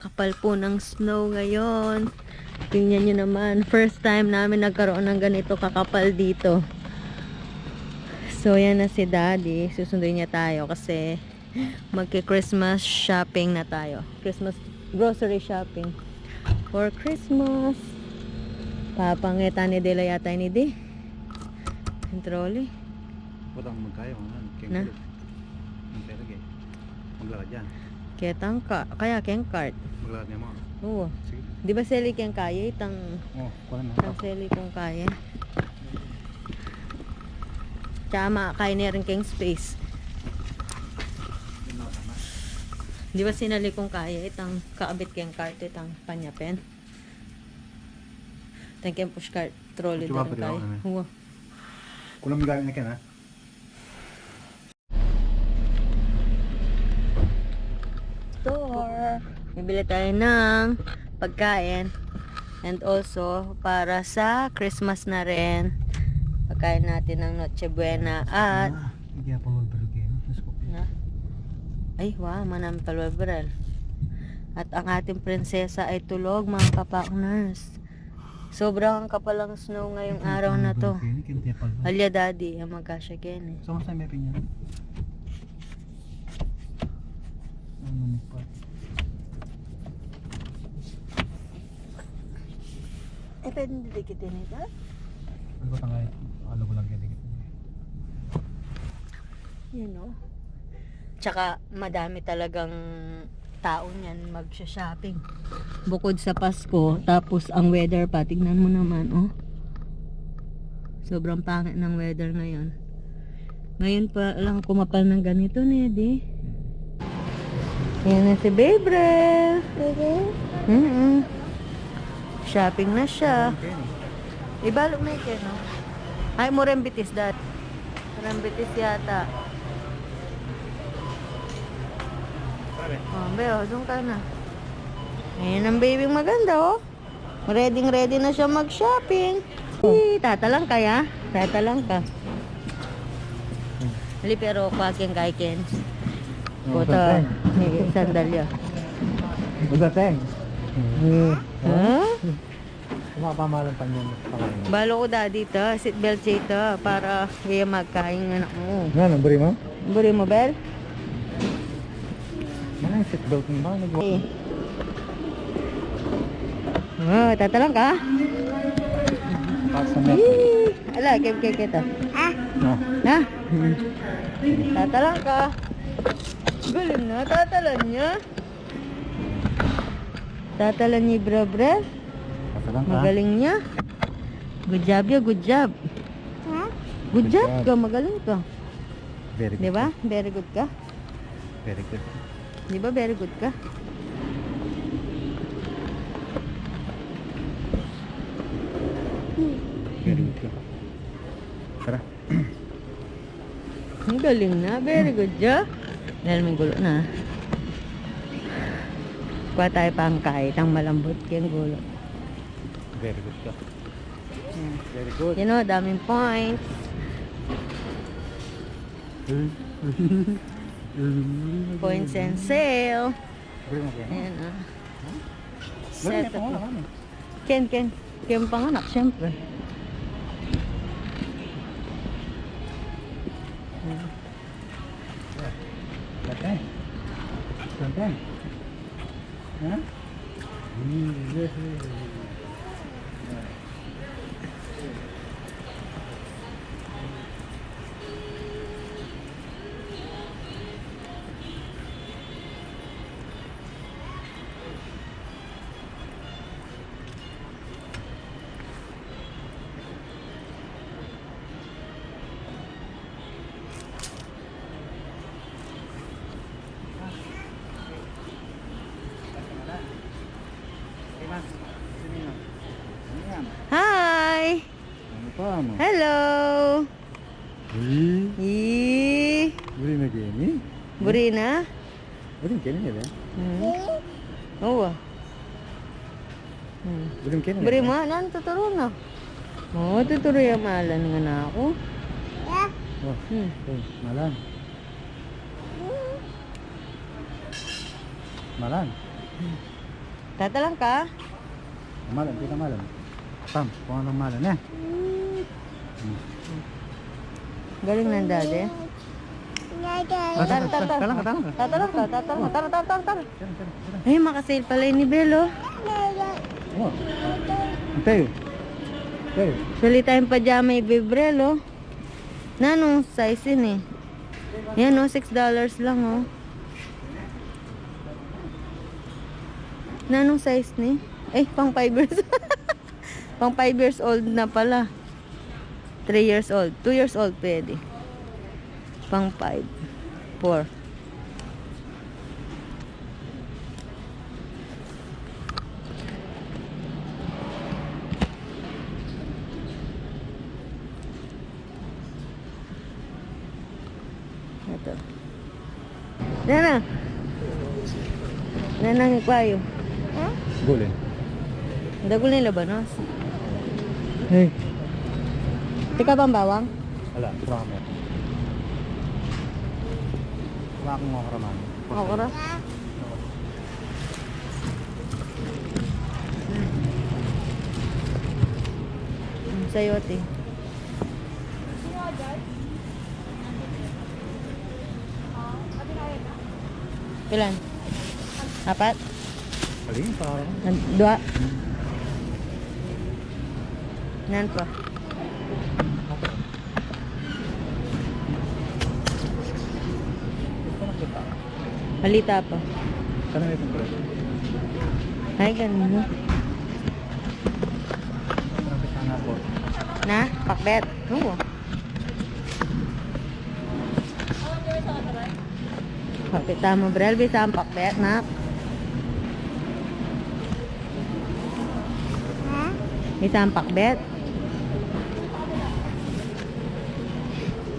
Kapal po ng snow ngayon. Tingnan nyo naman. First time namin nagkaroon ng ganito kakapal dito. So, yan na si Daddy. Susunduin niya tayo kasi magki-Christmas shopping na tayo. Christmas grocery shopping. For Christmas. Papangita ni Dela yata ni Di. Yung trolley. Walang magkaya Na? Maglalad yan. Ketang ka. Kaya keng cart. Maglalad niya mo. Oo. Sige. Di ba seli keng kaya? Itang Kuha na. seli kong kaya. Tsaka kaya na rin keng space. Di ba sinali kong kaya? Itang kaabit keng cart. Itang panyapen. Itang keng push cart. Trolley Coba na rin pati kaya. ako na. Oo. Kulang gamit na ka na. Store. Bibili tayo ng pagkain. And also, para sa Christmas na rin. Pagkain natin ng Noche Buena at Hindi pa magbalugin. na? Ay, wow, manami palwebral. At ang ating prinsesa ay tulog, mga kapakners. Sobrang kapal ang snow ngayong araw na to. Alya Daddy, ang magkasya ken eh. Sama sa may pinya. Eh, pwede didikitin ito? Ano ba tangay? Ano ko lang yan dikit. You know. Tsaka madami talagang tao niyan magsha-shopping. Bukod sa Pasko, tapos ang weather pa, tignan mo naman, oh. Sobrang pangit ng weather ngayon. Ngayon pa lang kumapal ng ganito, Nedi. Yan na si Babe. Shopping na siya. Ibalo na ito, no? Ay, mo rembitis, Dad. Rembitis yata. Oh, Beo, doon ka na. Ayan ang baby maganda, oh. Ready na siya mag-shopping. Tatalang kaya? Tatalang ka. Hali, pero kwaking kay Ken. Kota, sandalya. Ugateng. Ha? Kumapamalan pa niyan. Balo ko Daddy to, seatbelt siya ito para kaya magkain ng anak mo. Ano, buri mo? Buri mo, Bel? Ano yung seatbelt mo ba? Eh. Oh, tatalang ka? Pasa na. Ala, kaya kita. No. Na? Tatalang ka? Galing na, tatalan niya. Tatalan niya, bro. Pasa lang ka. Magaling niya. Good job ya, good job. Good job ka, magaling ka. Very good. Di ba? Very good ka. Very good. Di ba? Very good ka. Very good ka. Tara. Ang galing na. Very good job. Dahil may gulo na. Kuha tayo pang kahit ang malambot yung gulo. Very good ka. Yan. Very good. You know, daming points. Points and sale. Buri mo kaya? Ayan ah. Buri Set mo up. kaya ano? Ken panganak, syempre. Gateng. Gateng. Ha? Hi! Ano pa mo? Hello! Eee! Buri na gini? Buri na? Buri na gini ba? Oo. Buri na gini? Buri mo, nan, tuturo na. Oo, tuturo yung malan nga na ako. Oh, malan. Malan. Tatalang ka? Malam, kita malam. Pam, kung anong malam eh. Galing ng daddy. Talang ka. Tatalang ka. Tara. Ay, makasale pala yung ni Belo. Oh. Antay. Okay. Suli tayong pajama ibibrel, oh. Nanong size yun eh. Yan, oh, $6 lang, oh. Nanong size ni? Eh, pang 5 years. Pang 5 years old na pala. 3 years old. 2 years old pwede. Pang 5. 4. Ito. Nana. Nanang ikwayo. Boleh. Dagol na yung labanos. Hey. Tika bang bawang? Wala, kurang mo. Wala akong makaraman. Ako ra. Sayote. Ilan? Apat? Paling parang. Dua? Nan pa. Halita pa. Sana may pang preso. Ay, ganun mo. Traffic na po. Na? Pakbet? Oo. Pakita mo, Brel. Bisa ang pakbet, nak. Bisa ang pakbet.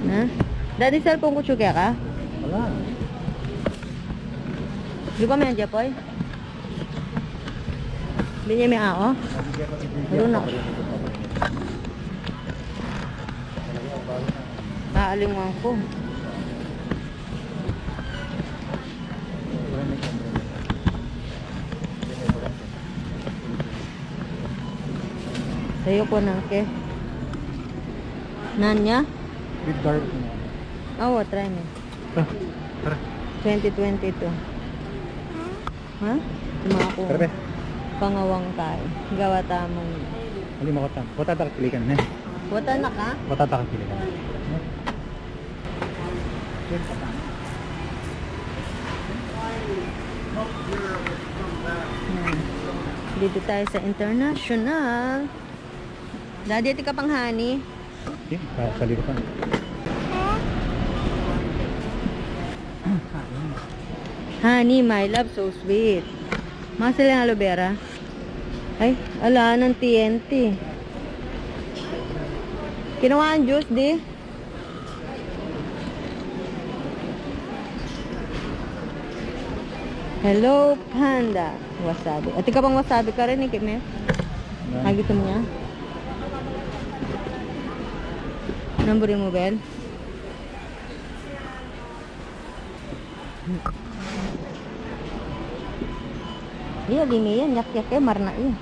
Na? Dati cellphone ko tsuke ka? Wala. Di ba may Japoy? Binya may ako? Meron ako. Naalingan ko. Sayo ko na ke. Nanya? With garlic. Oo, try me. Tara. 2022. Ha? Tuma ako. Tara be. Pangawang kay. Gawa tamang. Hindi mo kotan. Wata tak pilikan na. Wata na ka? Wata tak pilikan. Yan. Dito tayo sa international. Daddy, ati ka pang honey. Sa lirupan. Honey, my love, so sweet. Masal yung aloe vera. Ay, ala, ng TNT. Kinuha ang juice, di? Hello, panda. Wasabi. Ati ka pang wasabi ka rin, Kime? Ay, gusto mo niya? Namburin mo, Bel? Iya, limi yan. Yak-yak ya, marna iya.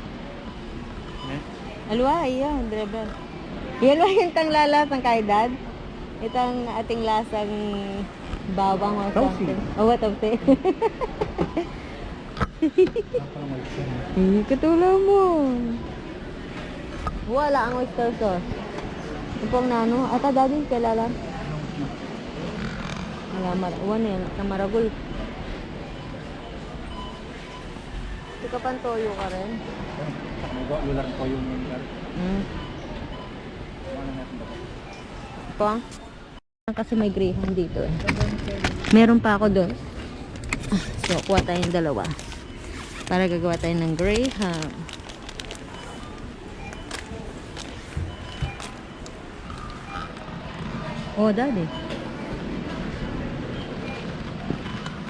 Alwa, iya, driver. Yan ba yung tang lalasang kay dad? Itang ating lasang bawang o Tausi. something. Oh, what of it? Katulaw mo. Wala ang oyster sauce. Ipong nano. Ata daddy, kilala. Wala, uwan yan. Kamaragul. Tika pang toyo ka rin. Lular ko yung Pang? Kasi may greyhound dito eh. Meron pa ako doon. So, kuha tayong dalawa. Para gagawa tayo ng greyhound. Oh, daddy.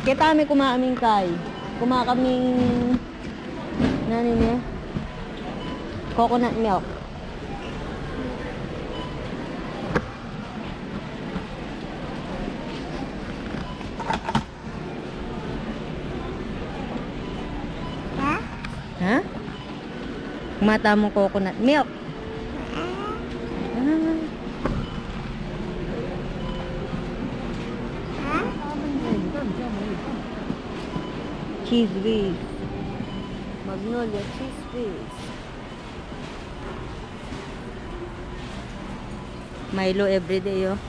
Kita kami kumaaming kay. Kumakaming nani niya? Coconut milk. Ha? Mata mo coconut milk. Cheese whiz. Magnolia cheese whiz. Milo everyday, oh.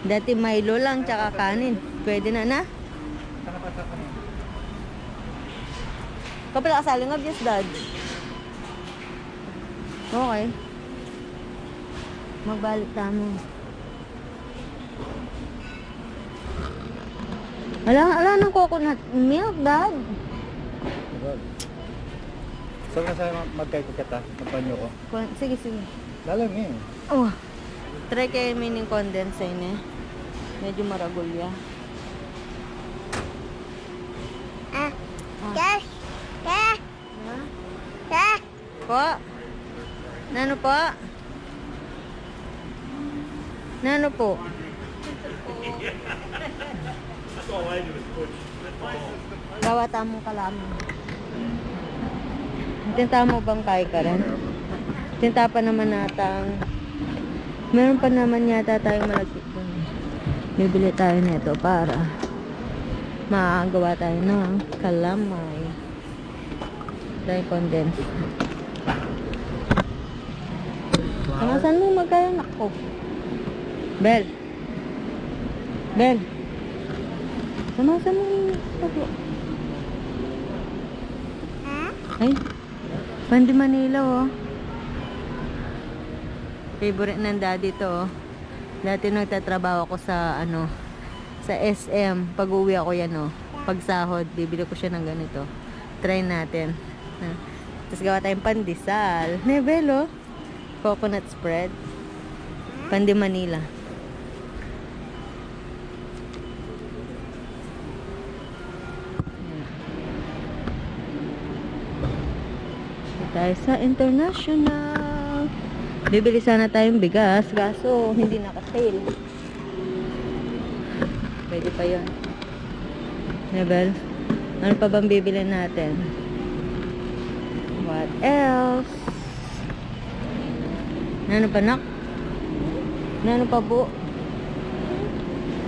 Dati Milo lang, tsaka kanin. Pwede na na. Kapag kasaling of yes, Dad. Okay. Magbalik tamo. Ala ng coconut milk, Dad. Saan na sa'yo magkay-kukita? Magpanyo ko. Sige. Lalang eh. Oh. Try kayo mining condense eh. Medyo maragulya. Po? Nano po? Nano po? Gawata mo kalaman. Tinta mo bang kay ka rin? Tinta pa naman natang meron pa naman yata tayong malagkit dun. Bibili tayo nito para makagawa tayo ng kalamay. Dry condense. Saan mo magkaya nako? Bel. Samasan mo. Ay. Pandi Manila, oh. Favorite ng daddy to, oh. Dati nagtatrabaho ako sa sa SM. Pag uwi ako yan, oh. Pag sahod, bibili ko siya ng ganito. Try natin. Tapos gawa tayong pandesal. Nebel, oh. Coconut spread. Pandi Manila. Tayo sa international. Bibili sana tayong bigas, kaso hindi naka-sale. Pwede pa yun. Nebel, ano pa bang bibili natin? What else? Nano pa, nak? Nano pa po?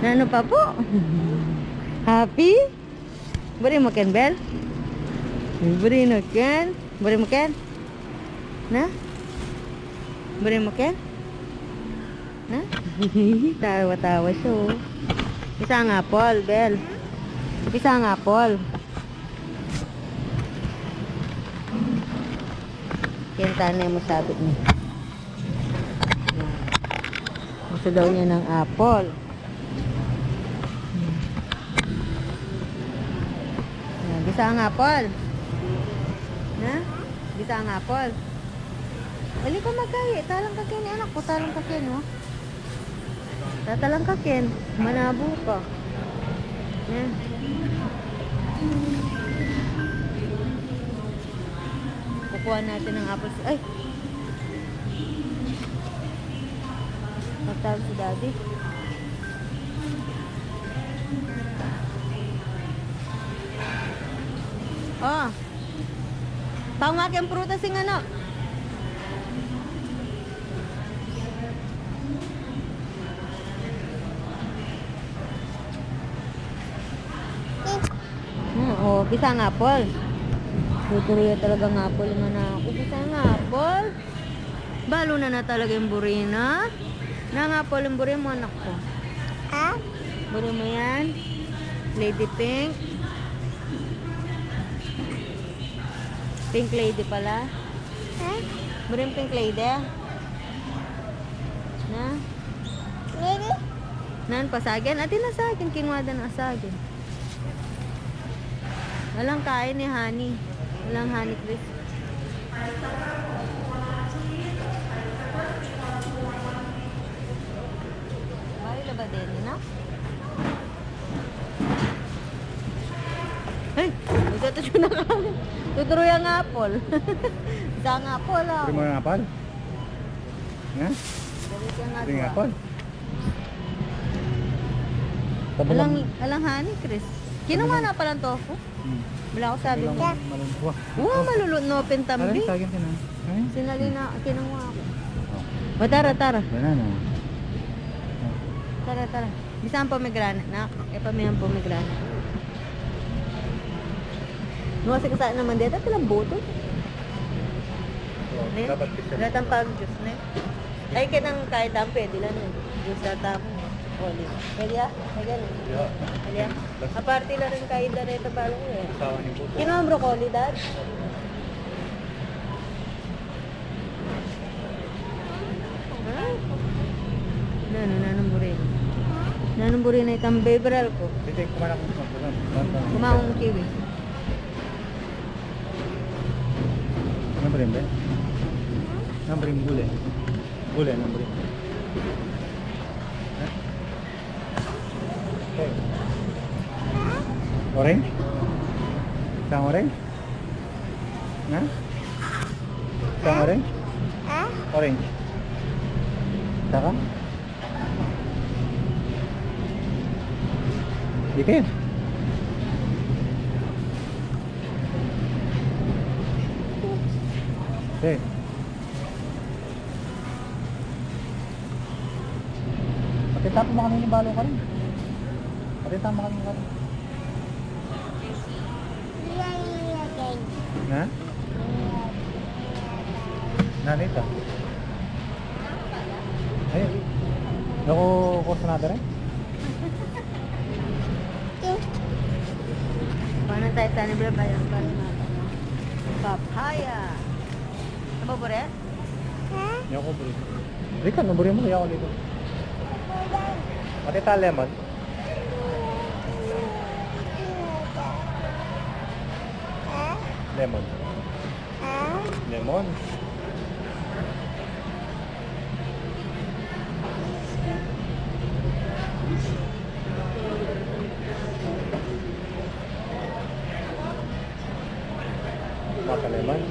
Nano pa po? Happy? Bari mo ken, Bel? Bari mo ken? Bari mo ken? Na? Bari mo ken? Na? Tawa-tawa siya, oh. Isang apple, Bel. Isang apple. Kintanay mo sabit niya. Gusto daw niya ng apple. Bisa ang apple. Na? Bisa ang apple. Bali ka magkaya. Talang kakin, anak ko. Talang kakin, oh. Tatalang kakin. Manabo ka. Yan. Kukuha natin ng apple. Ay! Magtawag si daddy. Oh. Pao nga kayong prutas yung ano. Oh, bisa ng apple. Tutuloy talaga ng apple yung anak ko. Bisa ng apple. Balo na talaga yung burina. Nang apple yung burina mo, anak ko. Ha? Burina mo yan. Lady pink. Pink lady pala. Ha? Burina pink lady. Na? Lady? Nan pasagin. Ati na sa akin. Kinuwada na sa akin. Walang kain ni honey. Walang honey crisp. Bahay ba din na? Hey! Magtatasyo na kami. Tutuloy ang apple. Isang apple, ah. Pwede mo ng apple? Ha? Pwede ng apple? Walang honey crisp. Kinuha na palang tofu. Wala ko sabi mo. Malungkwa. Wow, malulot no open tambi. Sa akin na. Ay. Sinali na, kinuha ako. O, tara, tara. Banana. Tara, tara. Bisa ang pomegranate na. E pamihan pomegranate. Nuwasi ka saan naman dito. Pilang boto. Dapat pizza. Lahat ang pag-juice na ay kitang kahit ang pwede lang yun. Juice na tamo. Oli. Pwede ya? May ganun. Pwede ya? Aparte lang rin kahit na rito palo ko eh. Sawa ni Buto. Kinuha ang broccoli, dad? Nanumburin. Nanumburin na itang beberal ko. Sige, kumain ako. Kumaong kiwi. Number ba? Number bule. Bule number. Okay. Orange? Isang orange? Ha? Isang orange? Orange. Saka? Di kayo? Okay. Patitapo mo kami ng balo ka rin. Patitapo mo kami ng balo. Na? Nanita. Ay, ako kurso na rin? Paano tayo tayo nila bayan pa rin natin? Papaya. Ano ba rin? Hindi ako buri. Rika, naburi mo. Hindi ako dito. Matita lemon. Lemon. Lemon. Mata lemon.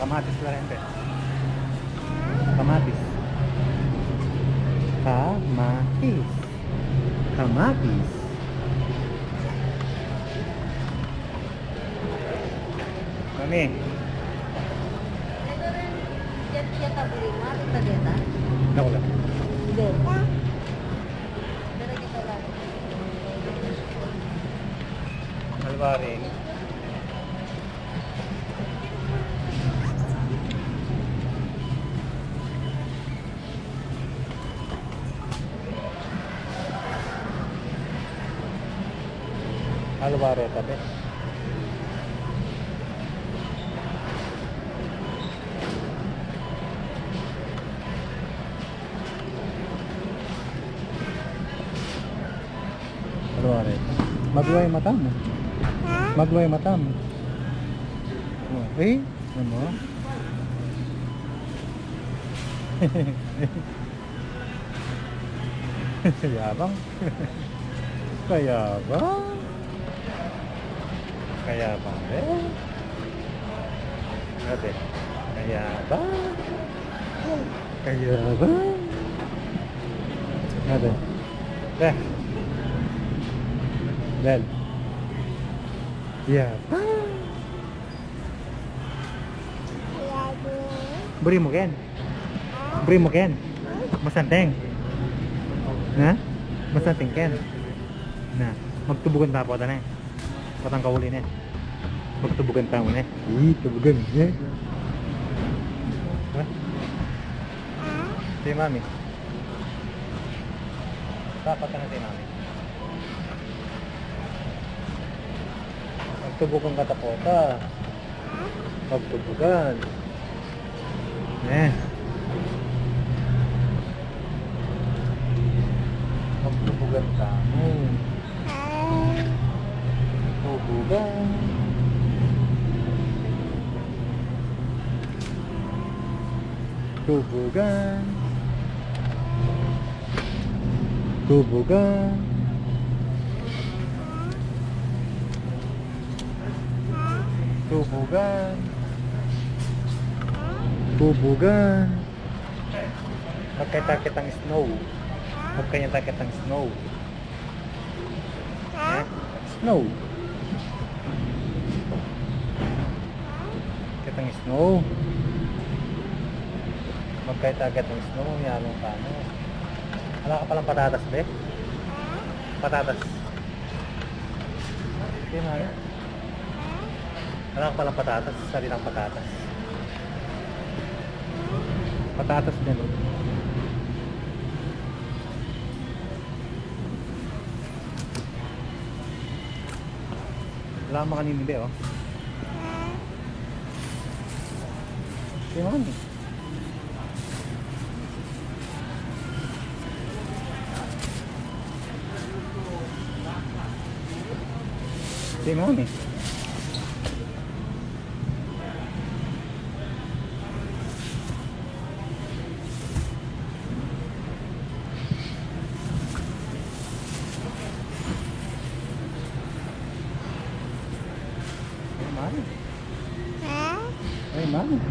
Kamatis la gente. Kamatis. Kamatis. Kamatis. Mami. Ito rin, yata buri mo. Ito deta. Naku lang. Hindi. Dito kita lang. Alvaring. Alvare tabi. Alvare. Magway matam. Magway matam. Oh, eh, ano? Yabang. Kayabang. Kayabang eh. Ate. Kayabang. Kayabang. Ate. Eh. Del. Yabang. Beri mo ken. Beri mo ken. Masanteng. Na? Masanteng ken. Na, magtubugan ta po ta na. Patang kauli na. Magtubugan ta mo na. Tubugan. Ha? Si mami. Dapat ka na si mami. Magtubugan ka ta po ta. Magtubugan. Magtubugan ta mo. Tubugan. Tubugan. Tubugan. Tubugan. Tubugan. Magkita-kita ng snow. Magkita-kita ng snow. Eh? Snow. Kitang snow. Magkita-kita ng snow. Yalong ka mo. Wala ka palang patatas, be? Patatas. Hindi na. Wala ka palang patatas. Sarilang patatas. Patatas din. Wala kang makanin, be, oh. Hindi mo kami. Hindi mo kami. Ay, mami.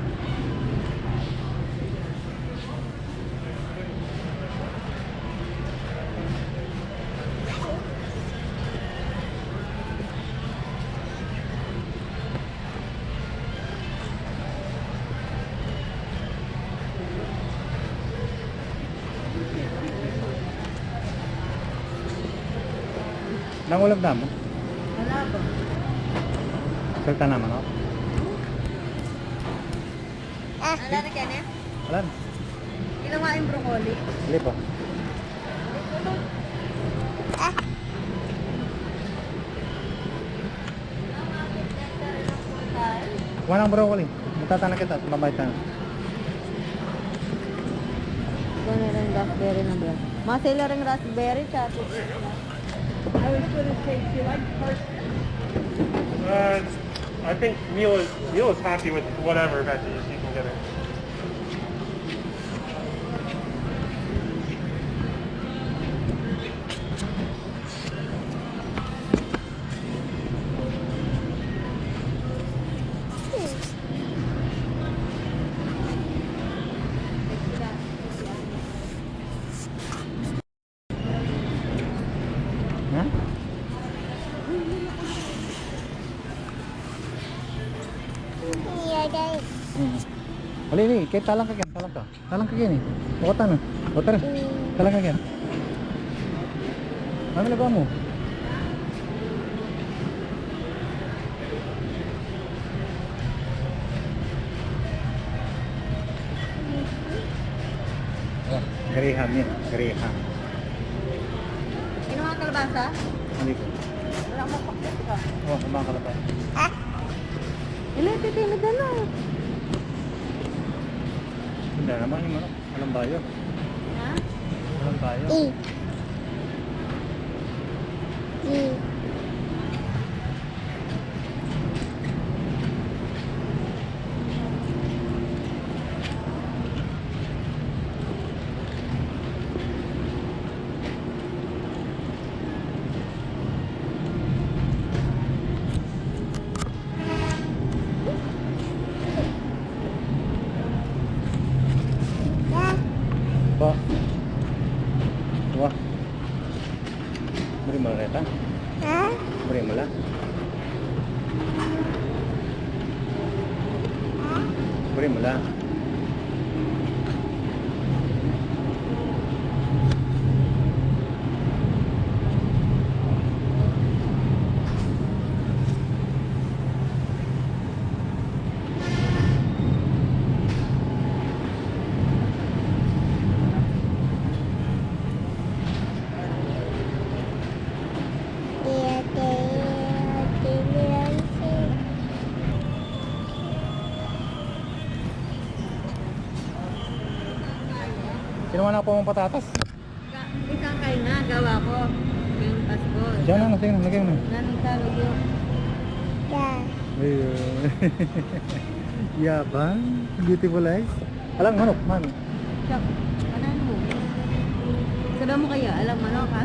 Nangulam naman. Wala ba? Salta naman ako. Wala na kaya niya? Alam. Ginawa yung broccoli. Hindi pa. Kuha ng broccoli. Matatanan kita at mabait ka na. Ito na rin raspberry na bro. Masila rin raspberry tsaka. I was gonna say, do you like parsnip? I think Neil is happy with whatever veggies you can get her. Ha? Wala ni, kahit talang ka yan, talang ka. Talang ka yan eh. Bukatan na. Bukatan na. Talang ka yan. Ano nagawa mo? Oh, gariham yan. Gariham. Ginawa kalabasa? Hindi ko. Wala akong pakit ka. Oh, mga kalapay. Hindi, titinid na na. Hindi naman yung ano. Walang bayo. Ha? Walang bayo. Ba? Wah. Beri mo reta? Beri mo la? Beri mo la? Kinuha na po mong patatas. Isang kain na, gawa ko. Yung pasko. Diyan na, tingnan, lagay mo na. Nanong tawag yung... Ayun. Yabang. Beautiful eyes. Alam, manok, mami. Chok, kanan mo. Sada mo kaya, alam mo, no, ka?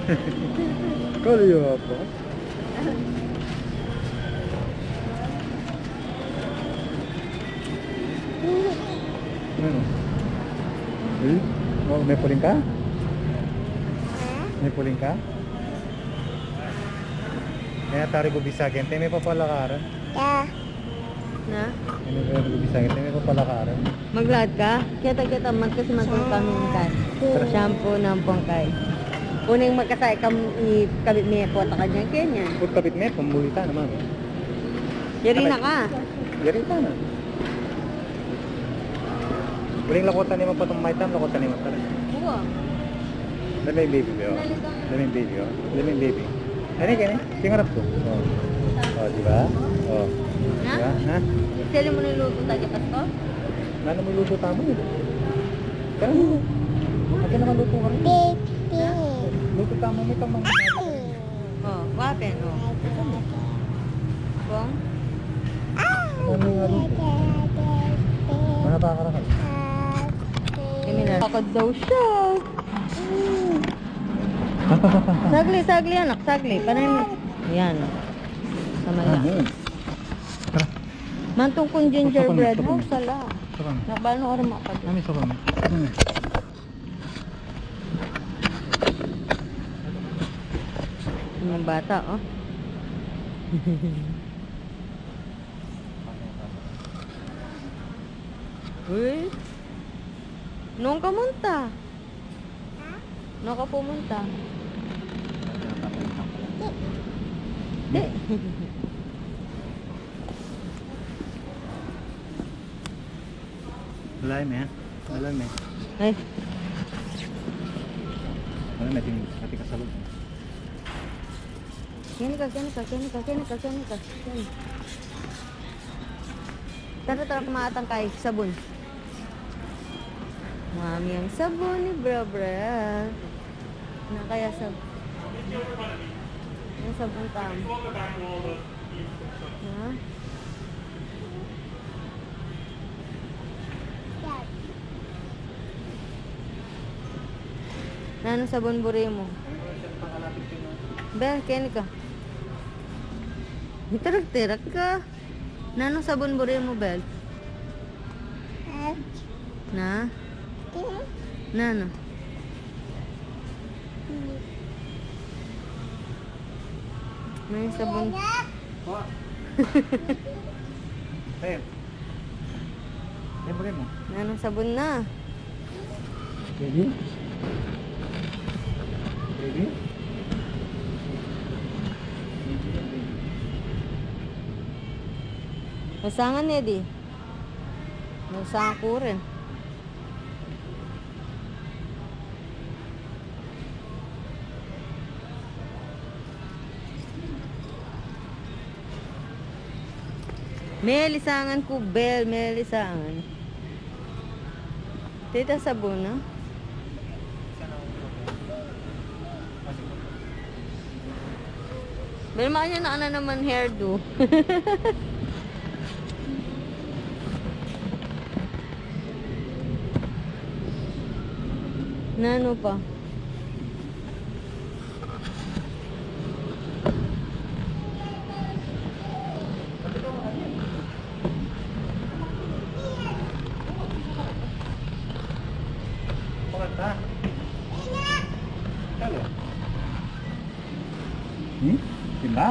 Call you up, boss. Ano? Eh? Oh, may puling ka? May puling ka? Kaya tari bubisagin, tayo may papalakaran. Na? Ano kaya bubisagin, tayo may papalakaran. Maglad ka? Kita man kasi magkong kami kan. Shampoo ng pangkay. Kuning magkasay kabit niya po ta kanya kanya. Put kapit may, pambulita naman. Yari na ka. Yari ka na. Uling lakotan naman pa itong maitam, lakotan naman pala. Oo. Dami yung baby, oh. Dami yung baby, oh. Dami yung baby. Ano yung ganyan? Singarap ko. Oh. Oh, di ba? Oh. Na? Diba? Ha? Sili mo niluto tayo pasko? Lalo mo luto tamo eh. Kaya mo. Akin naman luto ka rin. Luto tamo may tamang Oh, wapen oh. Bong? ano nga luto? Ano ba ka? Kami na. Ako daw siya. Papa. Sagli anak, sagli. Panay mo. Yan. Samaya. Tara. Mantong kong gingerbread Sopan. house sala. Sopan. Nakbalo ka rin makapag. Nami sopan. Nami. Yung bata oh. Uy. Nung ka munta? Nung ka pumunta? Di. Lalay me. Lalay me. Ay, Lalay me. Tingin ka sa loob. kini ka. Tara kumatang kay sabon. Mami ang sabon ni Bra. Na kaya yung sabon tam. Ha? Nano sabon buri mo? Be, kini ka. Tirak ka. Nano sabon buri mo, Bel? Na? Nano? May sabon. Hey. Hey, bagay mo. Nano sabon na? Baby? Baby? Masangan niya di. Masangan ko rin. May lisangan ko, Bel. May lisangan. Tita sabon na. Bel, makanya na ana naman hairdo. Nano pa? Pagkata. Hello. Timba?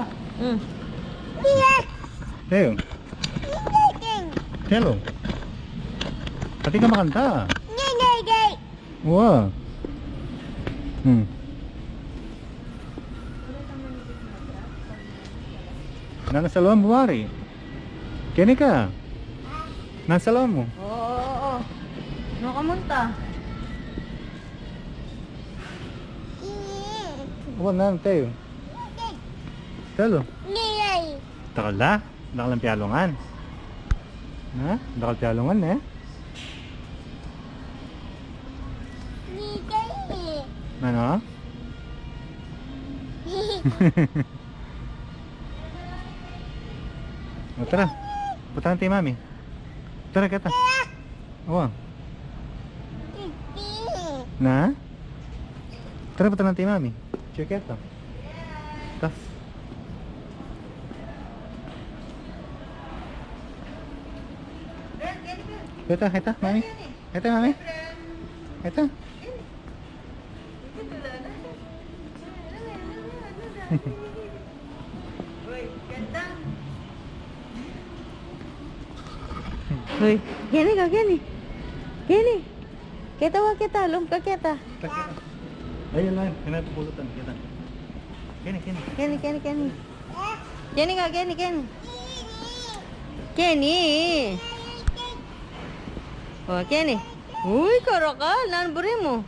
Hey. Hello. Pati ka makanta. Wow. Nasa loob mo, Wari. Kini ka. Nasa loob mo. Oo. No kamunta? Huwag na tayo. Telo. Takal na. Nakalang piyalongan. Ha? Nakal piyalongan eh. Ano? O, tara. Punta natin mami. Tara kita. Oo. Na? Tara punta natin mami. Check it out. Tas. Ito, mami. Ito, mami. Ito. Hoy, gini ka, gini. Gini. Kita wa kita, lum ka kita. Ayun lang, pinapulutan kita. Kini. Gini, gini, gini. Gini ka, gini, gini. Gini. Oh, gini. Uy, karaka, nan buri mo.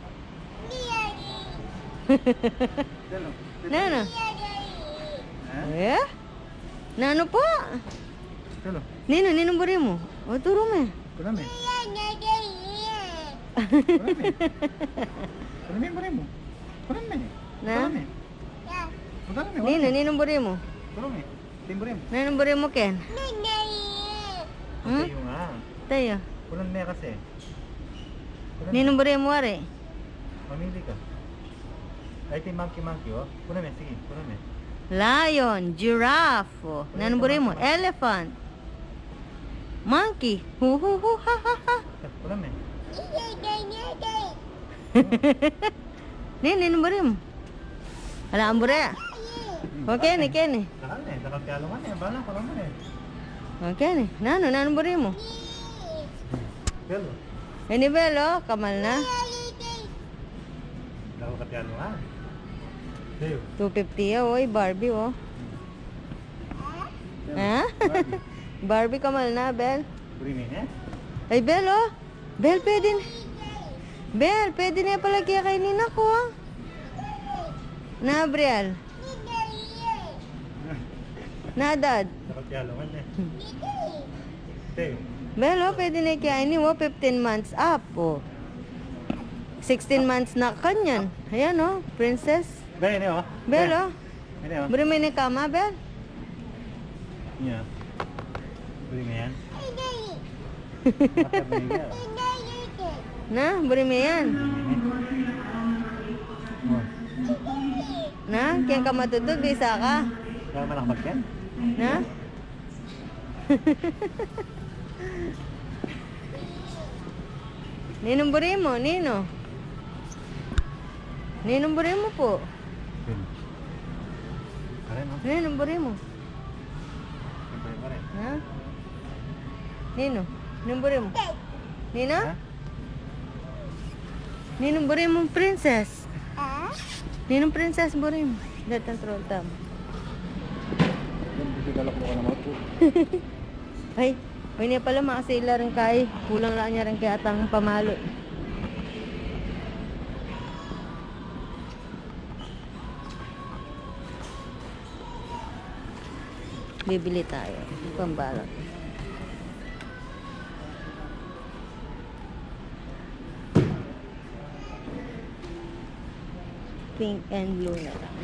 Nano? Eh? Nano po? Chalo. Nino buri mo. O, turo me. Kurame. Kurame mo. Kurame. Na? Kurame. Nino buri mo. Kurame. Timbre mo. Nino buri mo, Ken? Hmm? Tayo nga. Tayo. Kurame kasi. Nino buri mo, are? Mamili ka. Ay, ito yung monkey, oh. Kurame, sige. Kurame. Lion, giraffe, oh. Nano buri mo? Elephant. Monkey. Hu hu hu ha ha ha. Kurame. Nino buri mo? Ala ang buri. Okay ni, Kenny. Nakal na eh. Nakapyalungan eh. Bala ko naman eh. Okay ni. Nano buri mo? Pelo. Ini belo, kamal na. Nakapyalungan. Tayo. 250 oy, Barbie oh. Ha? Barbie kamal na, Bel. Kurimin eh. Ay, Bel oh. Bel, pwede na. Bel, pwede na pala kaya kainin ako ah. Na, Briel. Na, Dad. Nakapyalungan eh. Tayo. Bel oh, pwede na kainin mo. 15 months up oh. 16 months na kanyan. Ayan oh, princess. Bel, ini oh. Bel oh. Ini oh. Beri mo ni kama, Bel. Iya. Kurimin yan. Nakapyalungan yan. Na, beri mo yan. Oh. Na, kaya ka matutog, bisa ka. Kaya malakbag yan. Na? Ninong buri mo, Nino. Ninong buri mo po. Pelo. Karen oh. Ninong buri mo. Karen. Ha? Nino, ninong buri mo. Nino? Ha? Ninong buri mo, princess. Ninong princess buri mo. Datang troll tam. Hindi galak mo ka naman po. Ay, may niya pala makasila rin kay. Kulang lang niya rin kay atang pamalo. Bibili tayo. Pambalot. Pink and blue na lang.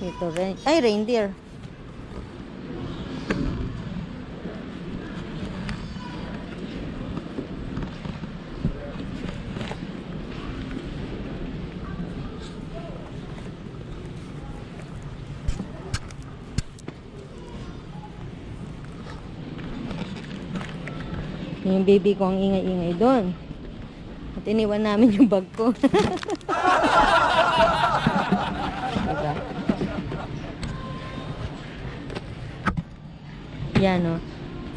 Ito rin. Ay, reindeer. Yung baby ko ang ingay-ingay doon. At iniwan namin yung bag ko. Diba? Yan o.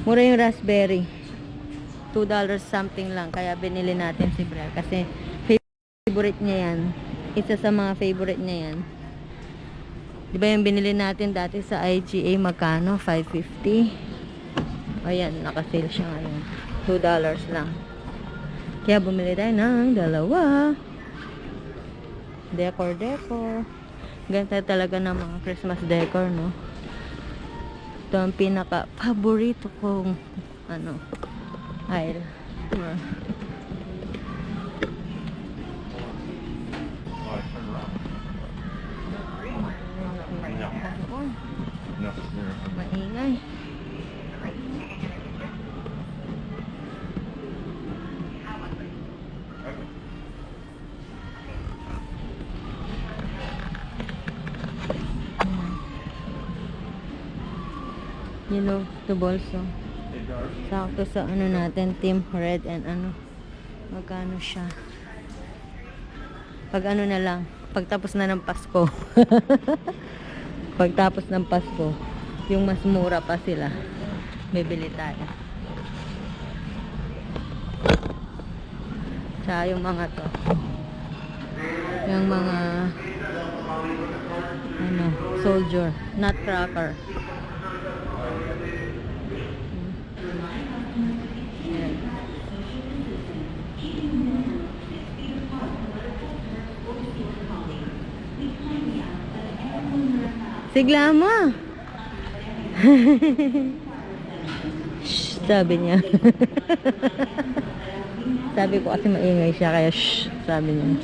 Mura yung raspberry. $2 something lang. Kaya binili natin si Brel. Kasi favorite niya yan. Isa sa mga favorite niya yan. Diba yung binili natin dati sa IGA magkano? $5.50. Ayan, nakasale siya ngayon. $2 lang. Kaya bumili tayo ng dalawa. Decor. Ganda talaga ng mga Christmas decor, no? Ito ang pinaka-paborito kong aisle. Maingay. Yellow to bolso. Sakto sa ano natin, team red and ano. Magkano siya? Pag ano na lang, pagtapos na ng Pasko. Pagtapos ng Pasko, yung mas mura pa sila. Bibili tayo. Tsaka yung mga to. Yung mga ano, soldier, nutcracker. Yan. Sigla mo. Shh, sabi niya. Sabi ko kasi maingay siya kaya shh, sabi niya.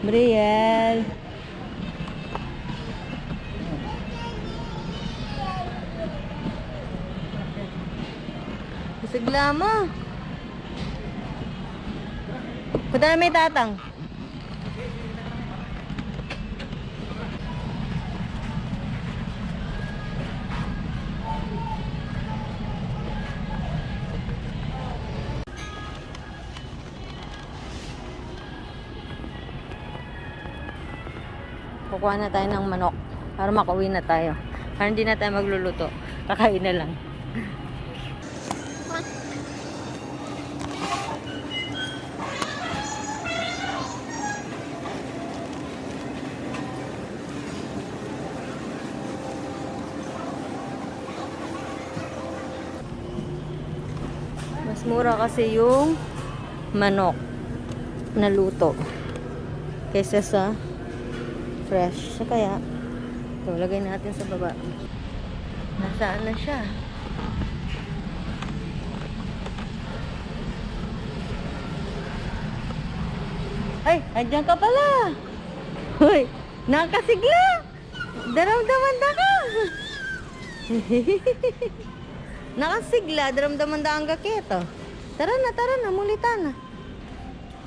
Brielle. Sigla mo. Punta na may tatang. Kukuha na tayo ng manok para makauwi na tayo. Para hindi na tayo magluluto. Kakain na lang. Mas mura kasi yung manok na luto kaysa sa fresh. So kaya, ito, lagay natin sa baba. Nasaan na siya? Ay, andyan ka pala. Hoy, nakasigla. Daramdaman da ka. Nakasigla, daramdaman da ang gaketo. Tara na, mulita na.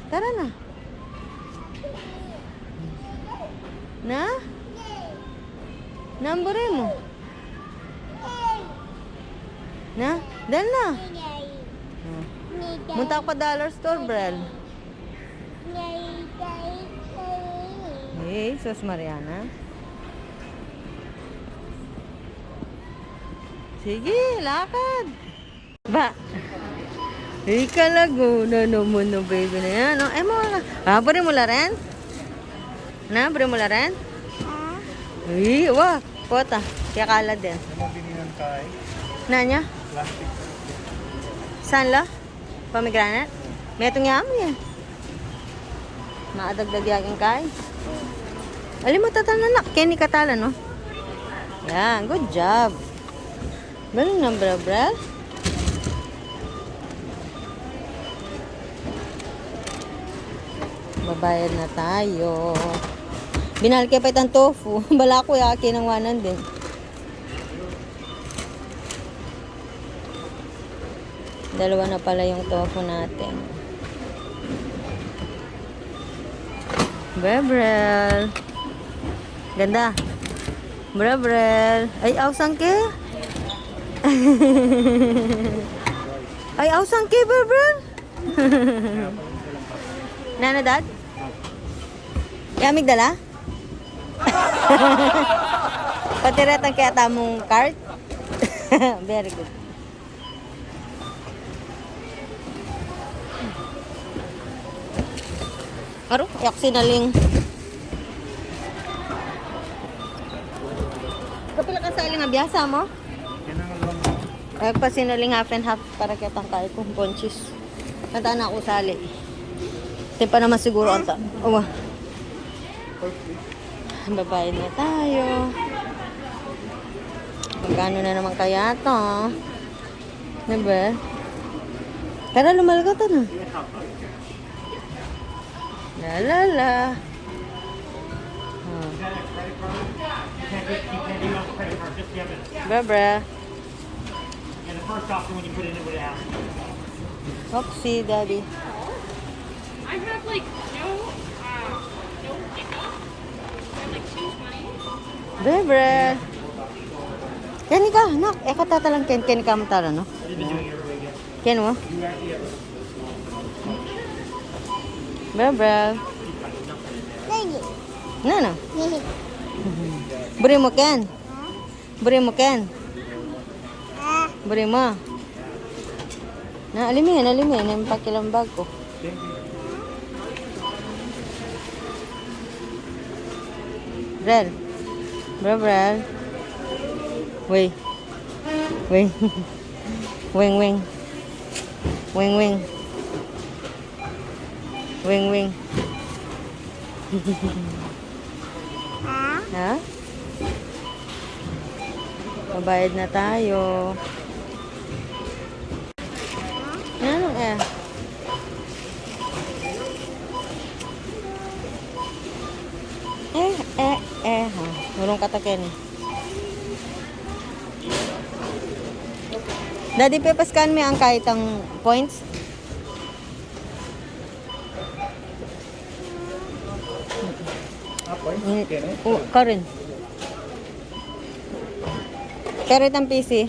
Tara na. Na? Nambure mo? Na? Dahil na. Munta ko dollar store, Brel. Hey, sus Mariana. Sige, lakad. Ba? Ika lago na naman no baby na yan. No? Ay mo nga. Bure mo la rin? Na, bure mo la rin? Uy, wah. Pota. Kaya kala din. Nanya? Plastic. Saan la? Pomegranate? May itong yaman yan. Maadagdag yaking kay. Alim mo tatananak. Kenny katala, no? Yan, good job. Galing na, bra-bra. Babayad na tayo. Binalki pa itang tofu. Bala ko ya, kinangwanan din. Dalawa na pala yung tofu natin. Brebrel. Ganda. Brebrel. Ay, awesang ke. Ay, awesang ke, Brebrel. Nana, dad? Yamig dala? Patiretang kaya tamong card? Very good. Aro, yak sinaling. Kapila ka sa aling abiyasa mo? Ay, pa sinaling half and half para kitang kaya kong ponchis. Nata na ako sali. Hindi pa naman siguro ang uwa. Babayad na tayo. Magkano na naman kaya ito? Diba? Tara, lumalga ito na. La la la. Oh. Bra. And the first option when you put it in would ask. Oopsie, daddy. I have like no pickup. I have like 220. Bebre. Ken ka, nak. Kata lang ken ka matala, no? Ken mo? Bebre. No. Beri mo ken. Beri mo ken. Beri mo. Na alimin, yung pakilambag ko. Brel. Brel. Wait. Wing. Wing. Ha? Pabayad na tayo. Ano eh? Ha. Urong katakin. Daddy, pepaskan mo ang kahit ang points? Karin. Karit ang PC.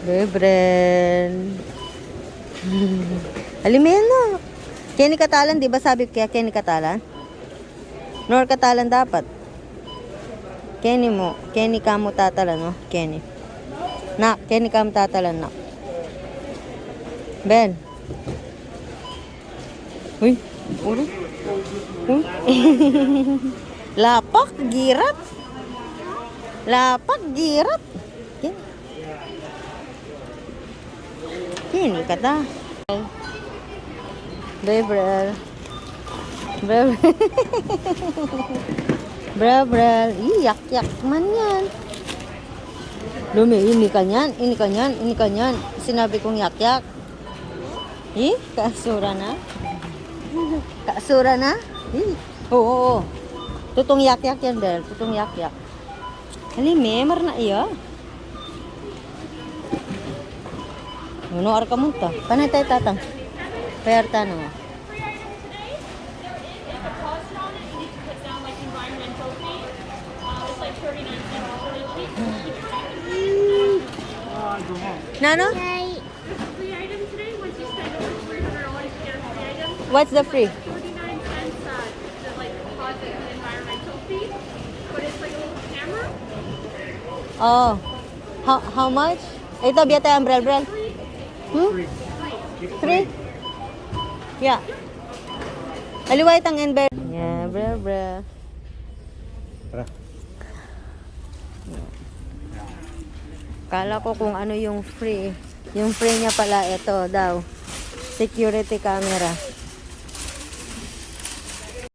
Bebren. Alimin na. Kenny Katalan, di ba sabi kaya Kenny Katalan? Nor Katalan dapat. Kenny mo. Kenny ka mo tatalan, no? Kenny. Nak, Kenny ka mo tatalan, nak. Ben. Uy. Uy. Uy. Lapak, girat. Lapak, girat. Kenny. Kenny kata. Bebrel. Bebrel. Yak man yan. Lumi, ini kanyan. Sinabi kong yak. Kaasura na. Oo. Tutong yak yan, Bel. Tutong yak. Halime, marna iya. Ano ar ka munta? Panay tayo tatang. Perta no. Nano? Free item today. Once you spend over $300, you get a free item. What's the free? 49 cents to like deposit an environmental fee, but it's like a little camera. Oh. How much? Ito, biya tayo ang brel. Three? Yeah. Aliway tang enber. Yeah, brel. Tara. Kala ko kung ano yung free. Yung free niya pala ito daw. Security camera.